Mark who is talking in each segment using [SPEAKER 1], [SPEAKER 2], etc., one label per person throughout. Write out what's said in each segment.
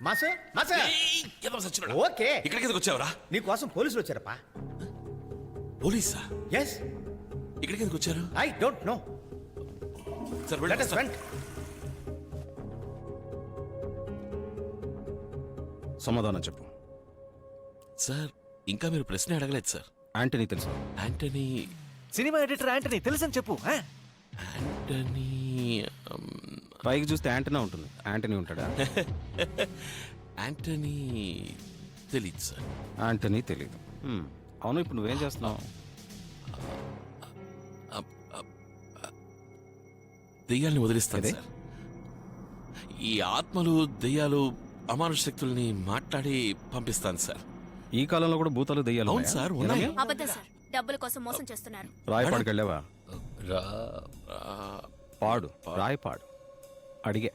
[SPEAKER 1] Mass mass
[SPEAKER 2] ఏదో సచ్చినోడా.
[SPEAKER 1] Okay
[SPEAKER 2] ఇక్కడికి ఎందుకు వచ్చావురా?
[SPEAKER 1] నీకోసం పోలీసులు వచ్చారప్పా.
[SPEAKER 2] పోలీసా?
[SPEAKER 1] ఎస్
[SPEAKER 2] ఇక్కడికి ఎందుకు వచ్చారు?
[SPEAKER 1] I don't know.
[SPEAKER 2] Sir
[SPEAKER 1] let us went.
[SPEAKER 3] సమాధానం చెప్పు.
[SPEAKER 2] సార్ ఇంకా మీరు ప్రశ్న అడగలేదు సార్.
[SPEAKER 3] యాంటనీ తెలుసు.
[SPEAKER 2] యాంటనీ
[SPEAKER 4] సినిమా ఎడిటర్ యాంటనీ తెలుసని చెప్పు.
[SPEAKER 2] యాంటనీ
[SPEAKER 3] పైకి చూస్తే యాంటనీ ఉంటుంది, యాంటనీ ఉంటాడా?
[SPEAKER 2] యాంటనీ తెలీదు సార్.
[SPEAKER 3] యాంటనీ తెలీదు. అవును, ఇప్పుడు నువ్వేం చేస్తున్నావు?
[SPEAKER 2] దెయ్యాల్ని వదిలిస్తాను
[SPEAKER 3] అదే?
[SPEAKER 2] సార్. ఈ ఆత్మలు దెయ్యాలు అమానుష శక్తుల్ని మాట్లాడి పంపిస్తాను సార్.
[SPEAKER 3] ఈ కాలంలో కూడా భూతాలు దెయ్యాలు
[SPEAKER 2] అవును
[SPEAKER 3] ఉన్నాయా?
[SPEAKER 2] సార్, ఉన్నాయి.
[SPEAKER 3] ఏమయ్యా?
[SPEAKER 5] అబద్ధం సార్, డబ్బుల కోసం మోసం చేస్తున్నారు.
[SPEAKER 3] రాయపాడుకి వెళ్ళావా?
[SPEAKER 2] రా-
[SPEAKER 3] పాడు, రాయపాడు. అడిగే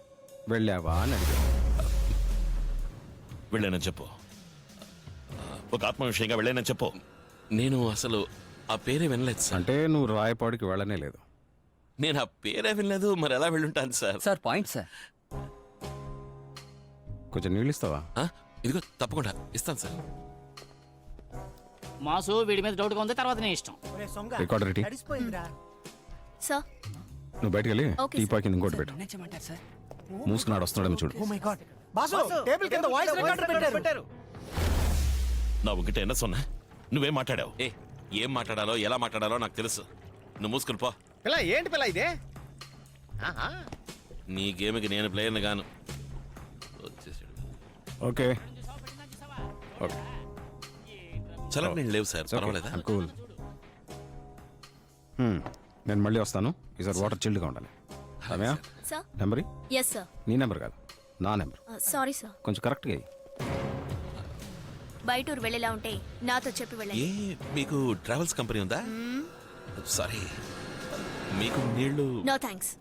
[SPEAKER 3] వెళ్ళావా అని అడిగా.
[SPEAKER 2] వెళ్ళానని చెప్పు. ఒక ఆత్మ విషయంగా వెళ్ళానని చెప్పు. నేను అసలు ఆ పేరే వినలేదు సార్.
[SPEAKER 3] అంటే నువ్వు రాయపాడుకి వెళ్ళనే లేదు.
[SPEAKER 2] నేను ఆ పేరే వినలేదు, మరి ఎలా వెళ్ళుంటాను సార్?
[SPEAKER 6] Sir point sir.
[SPEAKER 3] కొంచెం నీళ్ళు ఇస్తావా?
[SPEAKER 2] ఆ? ఇదిగో తప్పకుండా ఇస్తాను సార్.
[SPEAKER 6] మాసు వీడి మీద డౌట్గా ఉంది, తర్వాత నేను ఇష్టం.
[SPEAKER 3] Recorder ready.
[SPEAKER 5] సార్
[SPEAKER 3] నువ్వు బయటకు వెళ్ళి
[SPEAKER 5] ఓకే
[SPEAKER 3] టీ
[SPEAKER 5] సార్.
[SPEAKER 3] పాకింది ఇంకోటి పెట్టు.
[SPEAKER 6] చేయమంటారు సార్?
[SPEAKER 3] మూసుకున్నాడు, వస్తున్నాడేమో చూడు.
[SPEAKER 4] బాసు టేబుల్ కింద వాయిస్ రికార్డర్ పెట్టారు.
[SPEAKER 2] నా ఒకటి ఎన్న సొన్నా నువ్వేం మాట్లాడావు? ఏం మాట్లాడాలో ఎలా మాట్లాడాలో నాకు తెలుసు. నువ్వు మూసుకుని పో.
[SPEAKER 1] పిల్ల ఏంటి పిల్ల ఇదే? ఆహా.
[SPEAKER 2] నీ గేమ్కి నేను ప్లేయర్ని గాను. వచ్చేసాడు.
[SPEAKER 3] ఓకే ఓకే
[SPEAKER 2] చలం నేను లేవు సార్, పర్వాలేదా?
[SPEAKER 3] కూల్. నేను మళ్ళీ వస్తాను. ఈసారి వాటర్ చిల్డ్గా ఉండాలి. Ramya,
[SPEAKER 5] sir.
[SPEAKER 3] Number
[SPEAKER 5] yes sir.
[SPEAKER 3] నీ నెంబర్ కాదు, నా నెంబర్.
[SPEAKER 5] సారీ సార్,
[SPEAKER 3] కొంచెం కరెక్ట్గా అయ్యి.
[SPEAKER 5] బయట ఊరు వెళ్ళేలా ఉంటే నాతో చెప్పి వెళ్ళండి.
[SPEAKER 2] మీకు ట్రావెల్స్ కంపెనీ ఉందా? సారీ, మీకు నీళ్లు.
[SPEAKER 5] No thanks.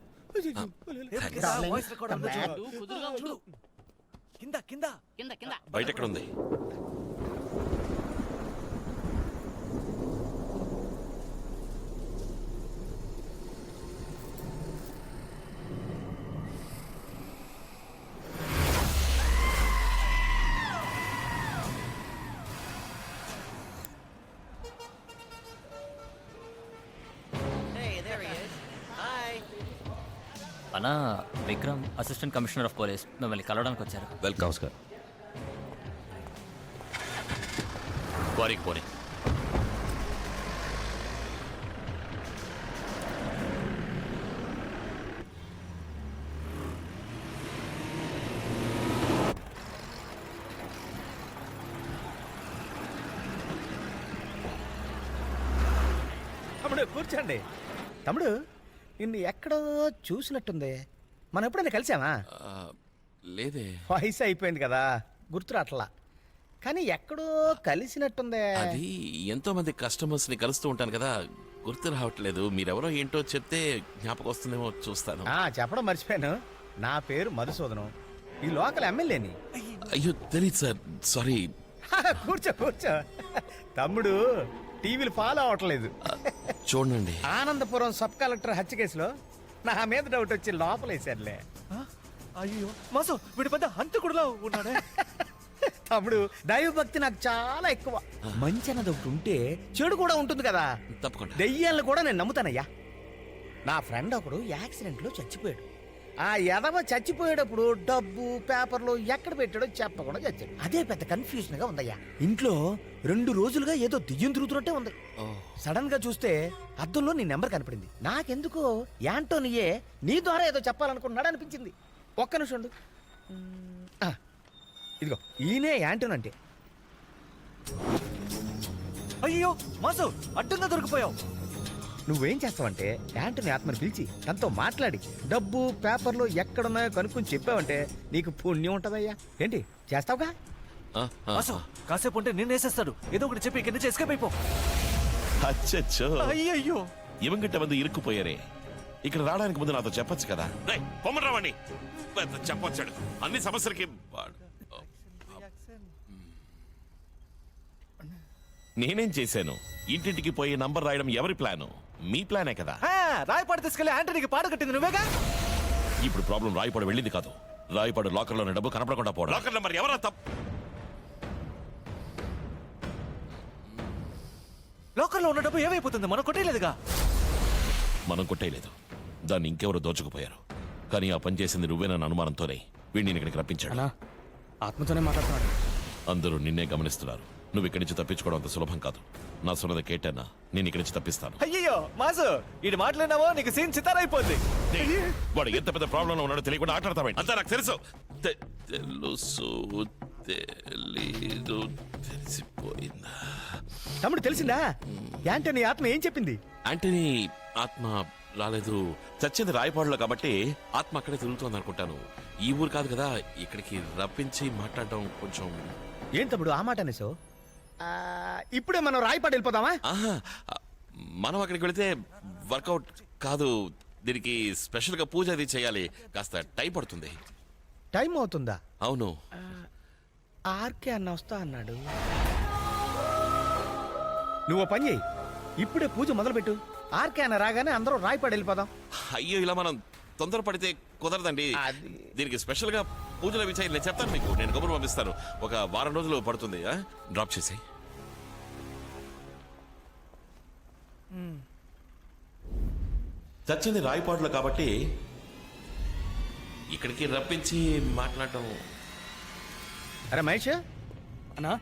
[SPEAKER 4] వాయిస్ రికార్డర్ చూడు. కింద కింద
[SPEAKER 6] కింద కింద.
[SPEAKER 2] బయట ఎక్కడ ఉంది?
[SPEAKER 6] అన్నా, Vikram assistant commissioner of police మిమ్మల్ని కలవడానికి వచ్చారు.
[SPEAKER 2] వెల్కమ్.
[SPEAKER 3] నమస్కారం.
[SPEAKER 2] వారికి పోనీ.
[SPEAKER 1] తమ్ముడు కూర్చోండి. తమ్ముడు నిన్ను ఎక్కడో చూసినట్టుంది. మనం ఎప్పుడైనా కలిసామా?
[SPEAKER 2] లేదే.
[SPEAKER 1] వయసు అయిపోయింది కదా, గుర్తురాట్లా. కానీ ఎక్కడో కలిసినట్టుందే.
[SPEAKER 2] అది ఎంతో మంది కస్టమర్స్ ని కలుస్తూ ఉంటాను కదా, గుర్తు రావట్లేదు. మీరెవరో ఏంటో చెప్తే జ్ఞాపకం వస్తుందేమో చూస్తాను.
[SPEAKER 1] చెప్పడం మర్చిపోయాను. నా పేరు మధుసూదనం, ఈ లోకల్ ఎమ్మెల్యేని.
[SPEAKER 2] అయ్యో తెలీదు సార్, సారీ.
[SPEAKER 1] కూర్చో కూర్చో. తమ్ముడు టీవీలు ఫాలో అవట్లేదు.
[SPEAKER 2] చూడండి.
[SPEAKER 1] ఆనందపురం సబ్ కలెక్టర్ హత్య కేసులో నా మీద డౌట్ వచ్చి లోపలేశారులే.
[SPEAKER 4] అయ్యో మాసు వీడి పెద్ద హంతకుడులా ఉన్నాడే.
[SPEAKER 1] తమ్ముడు దైవభక్తి నాకు చాలా ఎక్కువ. మంచి అన్నది ఒకటి ఉంటే చెడు కూడా ఉంటుంది కదా.
[SPEAKER 2] తప్పకుండా.
[SPEAKER 1] దెయ్యాలను కూడా నేను నమ్ముతానయ్యా. నా ఫ్రెండ్ ఒకడు యాక్సిడెంట్ లో చచ్చిపోయాడు. ఆ ఎదవ చచ్చిపోయేటప్పుడు డబ్బు పేపర్లు ఎక్కడ పెట్టాడో చెప్పకుండా చచ్చాడు. అదే పెద్ద కన్ఫ్యూజన్ గా ఉందయ్యా. ఇంట్లో 2 రోజులుగా ఏదో దెయ్యం తిరుగుతున్నట్టే ఉంది. సడన్ గా చూస్తే అద్దంలో నీ నెంబర్ కనపడింది. నాకెందుకో యాంటోనియే నీ ద్వారా ఏదో చెప్పాలనుకున్నాడు అనిపించింది. ఒక్క నిమిషం ఉండు. ఇదిగో ఈయనే యాంటోన్ అంటే.
[SPEAKER 4] అయ్యో మాసు అడ్డంగా దొరికిపోయావు.
[SPEAKER 1] నువ్వేం చేస్తావంటే యాంటోని ఆత్మని పిలిచి తనతో మాట్లాడి డబ్బు పేపర్లు ఎక్కడున్నాయో కనుక్కొని చెప్పావంటే నీకు పుణ్యం ఉంటదయ్యా. ఏంటి చేస్తావుగా?
[SPEAKER 4] మాసు కాసేపు ఉంటే నిన్ను వేసేస్తాడు. ఏదో ఒకటి చెప్పి ఇక్కడి నుంచి ఎస్కేప్ అయిపో.
[SPEAKER 2] అచ్చచ్చో,
[SPEAKER 4] అయ్యయ్యో
[SPEAKER 2] ఇవంగిட்ட మంది ఇరుక్కుపోయారే. ఇక్కడ రావడానికి ముందు నాతో చెప్పొచ్చు కదా. పొమ్మని రావండి, చెప్పొచ్చాడు. అన్ని సమస్యలకి నేనేం చేశాను? ఇంటింటికి పోయి నంబర్ రాయడం ఎవరి ప్లాను? మీ ప్లానే కదా.
[SPEAKER 4] రాయపాడు తీసుకెళ్లి యాంటనీకి పాడు కట్టింది నువ్వేగా.
[SPEAKER 2] ఇప్పుడు ప్రాబ్లం రాయపాడు వెళ్ళింది కాదు, రాయపాడు లాకర్లోని డబ్బు కనపడకుండా పోవడం. లాకర్ నెంబర్ ఎవరా తప్పు?
[SPEAKER 4] లాకర్లో ఉన్న డబ్బు ఏమైపోతుంది? మనం కొట్టేయలేదుగా.
[SPEAKER 2] మనం కొట్టేయలేదు, దాన్ని ఇంకెవరో దోచుకుపోయారు. కానీ ఆ పని చేసింది నువ్వేనన్న అనుమానంతోనే వీడిని ఇక్కడికి రప్పించాడు.
[SPEAKER 3] అన్నా ఆత్మతోనే మాట్లాడుతున్నాడు.
[SPEAKER 2] అందరూ నిన్నే గమనిస్తున్నారు. నువ్వు ఇక్కడి నుంచి తప్పించుకోవడం అంత సులభం కాదు. నా సొన్నద కేటన్నా, నేను ఇక్కడి నుంచి తప్పిస్తాను.
[SPEAKER 4] అయ్యో మాసు, ఇది మాట్లాడినావో నీకు సీన్ చితారైపోద్ది.
[SPEAKER 2] వాడు ఎంత పెద్ద ప్రాబ్లంలో ఉన్నాడో తెలియకుండా ఆటాడతామేంటి? అంతా నాకు తెలుసు. తెలుసు తెలీదు తెలిసిపోయిందా?
[SPEAKER 1] తమ్ముడు తెలిసిందా? యాంటనీ ఆత్మ ఏం చెప్పింది?
[SPEAKER 2] ఆంటనీ ఆత్మ రాలేదు, చచ్చింది రాయపాడులో కాబట్టి ఆత్మ అక్కడే తిరుగుతోంది అనుకుంటాను. ఈ ఊరు కాదు కదా, ఇక్కడికి రప్పించి మాట్లాడడం కొంచెం.
[SPEAKER 1] ఏం తమ్ముడు ఆ మాట అనేసావు? ఇప్పుడే మనం రాయపాడు వెళ్ళిపోదామా?
[SPEAKER 2] ఆహా, మనం అక్కడికి వెళితే వర్కౌట్ కాదు. దీనికి స్పెషల్ గా పూజ అది చేయాలి, కాస్త టైం పడుతుంది.
[SPEAKER 1] టైం అవుతుందా?
[SPEAKER 2] అవును.
[SPEAKER 1] ఆర్కే అన్న వస్తా అన్నాడు. నువ్వు పని చేయి, ఇప్పుడే పూజ మొదలుపెట్టు. ఆర్కే అన్న రాగానే అందరూ రాయపాడు వెళ్ళిపోదాం.
[SPEAKER 2] అయ్యో, ఇలా మనం తొందరపడితే కుదరదండి.
[SPEAKER 1] అది-
[SPEAKER 2] దీనికి స్పెషల్ గా పూజలు అవి చేయాలి. నేను చెప్తాను మీకు, నేను కబురు పంపిస్తాను. ఒక వారం రోజులు పడుతుంది. డ్రాప్ చేసి చచ్చింది రాయపాడులో కాబట్టి ఇక్కడికి రప్పించి మాట్లాడటం.
[SPEAKER 1] అరే మహేష్,
[SPEAKER 3] అన్నా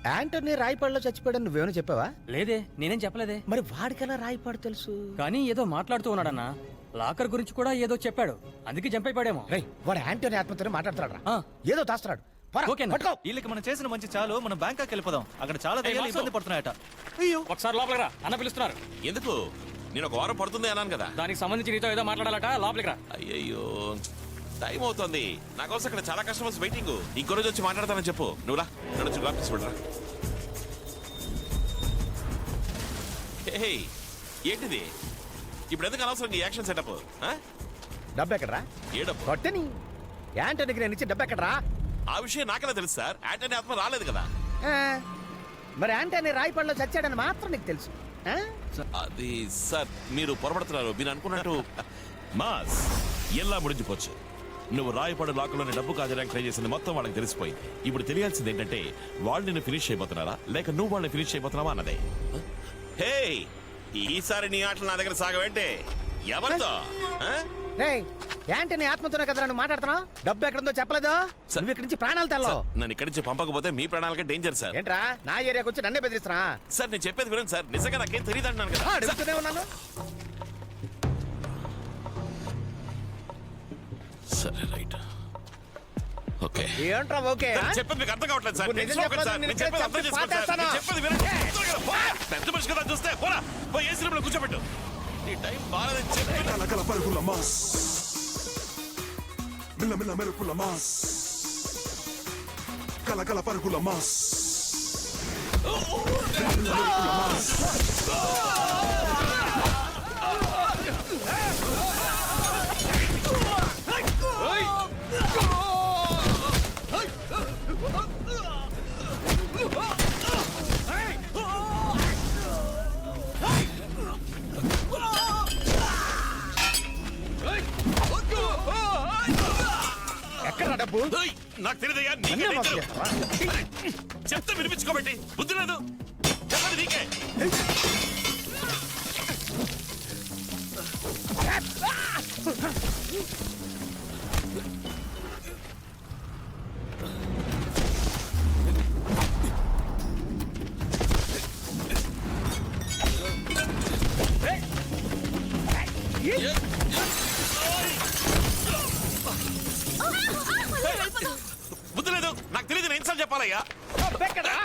[SPEAKER 1] యాంటనీ రాయపాడులో చచ్చిపోయాడని నువ్వేమైనా చెప్పావా?
[SPEAKER 3] లేదే, నేనేం చెప్పలేదే.
[SPEAKER 1] మరి వాడికెలా రాయపాడు తెలుసు?
[SPEAKER 3] కానీ ఏదో మాట్లాడుతూ ఉన్నాడన్నా. లాకర్ గురించి కూడా ఏదో చెప్పాడు, అందుకే జంప్ అయిపోయాడేమో.
[SPEAKER 1] రేయ్, వాడు యాంటనీ ఆత్మతోనే మాట్లాడుతున్నాడు.
[SPEAKER 3] ఆ.
[SPEAKER 1] ఏదో దాస్తున్నాడు. పోరా,
[SPEAKER 3] ఓకేనా?
[SPEAKER 1] పట్టుకో.
[SPEAKER 4] వీళ్ళకి మనం చేసిన మంచి చాలు, మనం బ్యాంకాక్ వెళ్ళిపోదాం. అక్కడ చాలా దయ్యాలు ఇబ్బంది పడుతున్నాయట. అయ్యో,
[SPEAKER 3] ఒకసారి లోపలికి రా, అన్న పిలుస్తున్నారు.
[SPEAKER 2] ఎందుకు? నేను ఒక వారం పడుతుంది అన్నాను కదా.
[SPEAKER 3] దానికి సంబంధించి నీతో ఏదో మాట్లాడాలట, లోపలికి రా.
[SPEAKER 2] అయ్యయ్యో, టైం అవుతుంది. నా కోసం ఇక్కడ చాలా కస్టమర్స్ వెయిటింగ్. ఇంకో రోజు వచ్చి మాట్లాడతానని చెప్పు. నువ్వురా, నన్ను వచ్చి డ్రాప్ చేసి పెట్టరా. హే, ఏంటిది ఇప్పుడు? ఎందుకు అనవసరం ఈ యాక్షన్ సెటప్?
[SPEAKER 1] డబ్బు ఎక్కడరా?
[SPEAKER 2] ఏ డబ్బు?
[SPEAKER 1] కొట్టని యాంటనీకి నేను ఇచ్చే డబ్బు ఎక్కడరా?
[SPEAKER 2] ఆ విషయం నాకెలా తెలుసు సార్? యాంటనీ ఆత్మ రాలేదు కదా.
[SPEAKER 1] ఆ, మరి యాంటనీ రాయపాడులో చచ్చాడని మాత్రం నీకు తెలుసు. ఆ?
[SPEAKER 2] అది సార్, మీరు పొరపడుతున్నారు. మీరు అనుకున్నట్టు మాస్ ఎలా ముడిచిపోవచ్చు. నువ్వు రాయపాడు లాకర్లోని డబ్బు కాజడానికి ట్రై చేసింది మొత్తం వాళ్ళకి తెలిసిపోయింది. ఇప్పుడు తెలియాల్సింది ఏంటంటే వాళ్ళు నిన్ను ఫినిష్ చేయబోతున్నారా లేక నువ్వు వాళ్ళని ఫినిష్ చేయబోతున్నావా అన్నదే. హే, ఈసారి నీ ఆటలు నా దగ్గర సాగవేంటే? ఎవరితో?
[SPEAKER 1] రేయ్, యాంటనీ ఆత్మతోనే కదరా నువ్వు మాట్లాడుతున్నావు? డబ్బు ఎక్కడుందో చెప్పలేదు. నువ్వు ఇక్కడి నుంచి ప్రాణాలు తెల్లవు.
[SPEAKER 2] నన్ను ఇక్కడి నుంచి పంపకపోతే మీ ప్రాణాలకే డేంజర్ సార్.
[SPEAKER 1] ఏంట్రా నా ఏరియాకి వచ్చి నన్నే బెదిరిస్తున్నా?
[SPEAKER 2] సార్, నేను చెప్పేది వినండి సార్. నిజంగా నాకేం తెలియదు అంటున్నాను కదా.
[SPEAKER 1] అడుగుతూనే ఉన్నాను.
[SPEAKER 2] సరే, రైట్, ఓకే.
[SPEAKER 1] ఏంట్రా ఓకే?
[SPEAKER 2] సార్, చెప్పేది మీకు అర్థం కావట్లేదు సార్.
[SPEAKER 1] ఇప్పుడు నిజం
[SPEAKER 2] నేను చెప్పేది
[SPEAKER 1] చెప్పలేదు,
[SPEAKER 2] సార్. నేను
[SPEAKER 1] నేను
[SPEAKER 2] చెప్పేది అర్థం
[SPEAKER 1] చెప్పి
[SPEAKER 2] చేసుకోండి సార్.
[SPEAKER 1] పాటేస్తాను.
[SPEAKER 2] నేను చెప్పేది వినండి. త్వరగా పోరా. పెద్ద మనిషి కదా చూస్తే. పోరా, పోయి ఏసీ రూమ్లో కూర్చోబెట్టు. నీ టైం బాగాలేదని చెప్పి
[SPEAKER 7] Cala párvula más. Mela mercula más. Cala párvula más. Mercula más.
[SPEAKER 1] ఎక్కడ్రా డబ్బు?
[SPEAKER 2] ఏయ్, నాకు తెలియదయ్యా. నీకే
[SPEAKER 1] నన్నే మోసం
[SPEAKER 2] డేంజర్.
[SPEAKER 1] చేస్తావా?
[SPEAKER 2] చెప్తే వినిపించుకోబెట్టి బుద్ధి లేదు. చెప్పండి నీకే. బుద్ధి లేదు. నాకు తెలియదు, నేను ఎన్నిసార్లు చెప్పాలయ్యా?
[SPEAKER 1] డబ్బు ఎక్కడ్రా?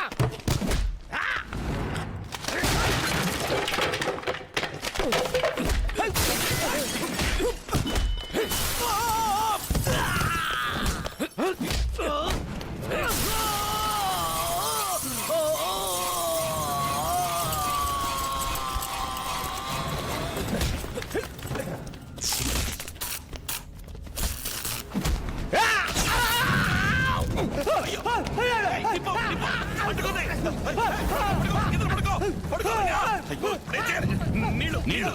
[SPEAKER 1] నీళ్ళు నీళ్ళు.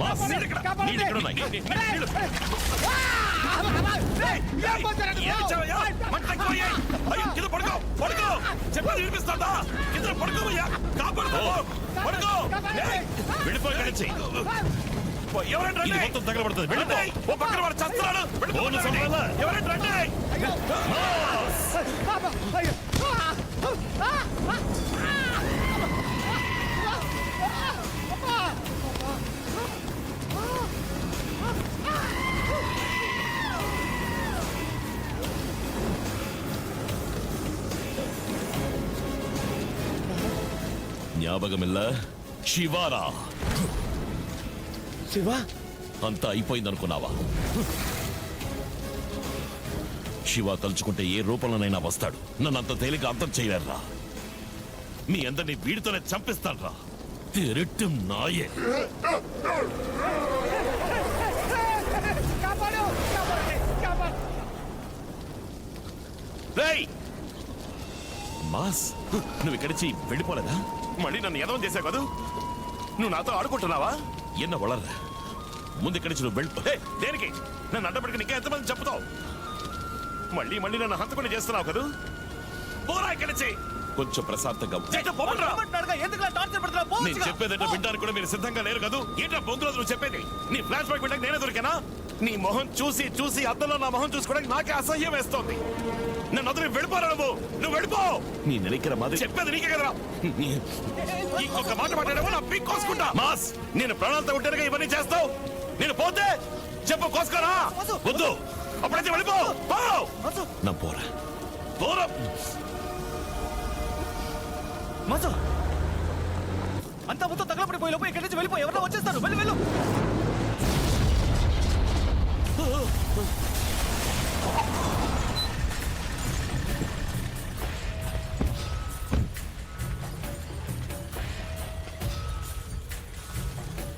[SPEAKER 1] మాస్, నీళ్ళు ఇక్కడ. నీళ్ళు ఇక్కడ ఉన్నాయి. నీళ్ళు.
[SPEAKER 2] ఏమి చేయవయ్యా? మంట ఎక్కువయ్యా. అయ్యో, కింద పడుకో, పడుకో. చెప్పేది వినిపిస్తుందా? కింద పడుకోవయ్యా. కాపాడుకో. పడుకో. ఏయ్, వెళ్ళిపో ఇక్కడి నుంచి. ఎవరంటే ఇది మొత్తం తగలబడుతుంది. వెళ్ళిపో. ఓ పక్కన వాడు చస్తున్నాడు. వెళ్ళిపో. ఎవరంటే రండి. జ్ఞాపకమిల్ల శివారా.
[SPEAKER 1] శివ
[SPEAKER 2] అంతా అయిపోయిందనుకున్నావా? శివ తలుచుకుంటే ఏ రూపంలోనైనా వస్తాడు. నన్ను అంత తేలిక అంతం చేయలేరా. మీ అందరినీ వీడితోనే చంపిస్తాడ్రా. తిరుట్టు నాయే. రేయ్! మాస్, నువ్వు ఇక్కడి నుంచి వెళ్ళిపోలేదా? మళ్ళీ నన్ను ఎదవం చేసావు కదూ. నువ్వు నాతో ఆడుకుంటున్నావా? ఎన్న వளర్రా. ముందు ఇక్కడి నుంచి నువ్వు వెళ్ళిపో. హే, దేనికి? నన్ను అడ్డపడికి ఇంకా ఎంతమంది చెప్తావు? మళ్ళీ మళ్ళీ నన్ను హంతకుండా చేస్తున్నావు కదూ. పోరా ఇక్కడి నుంచి. కొంచెం ప్రశాంతంగా నేను చెప్పేదంటే వినడానికి కూడా మీరు సిద్ధంగా లేరు కదూ. ఏంటో బొంగులో నువ్వు చెప్పేది? నీ ఫ్లాష్ బ్యాక్ వినడానికి నేనే దొరికానా? నీ మొహం చూసి చూసి అద్దంలో నా మొహం చూసుకోవడానికి నాకే అసహ్యం వేస్తోంది. నన్ను వదిలి వెళ్ళిపోరా నువ్వు వెళ్ళిపో. నీ నెలికిన మాది చెప్పేది నీకే కదరా. ఇంకొక మాట మాట్లాడేవో నా పీక్ కోసుకుంటా. మాస్, నేను ప్రాణాలతో ఉంటేనే ఇవన్నీ చేస్తావు. నేను పోతే చెప్పు కోసుకోరా. వద్దు, అప్పుడైతే వెళ్ళిపో. నా పోరా పోరా.
[SPEAKER 4] మాసు అంతా మొత్తం తగలపడిపోయి లోపు ఇక్కడి నుంచి వెళ్ళిపో. ఎవరో వచ్చేస్తారు. వెళ్ళు వెళ్ళు.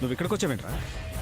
[SPEAKER 8] నువ్వు ఇక్కడికి వచ్చావేంట్రా?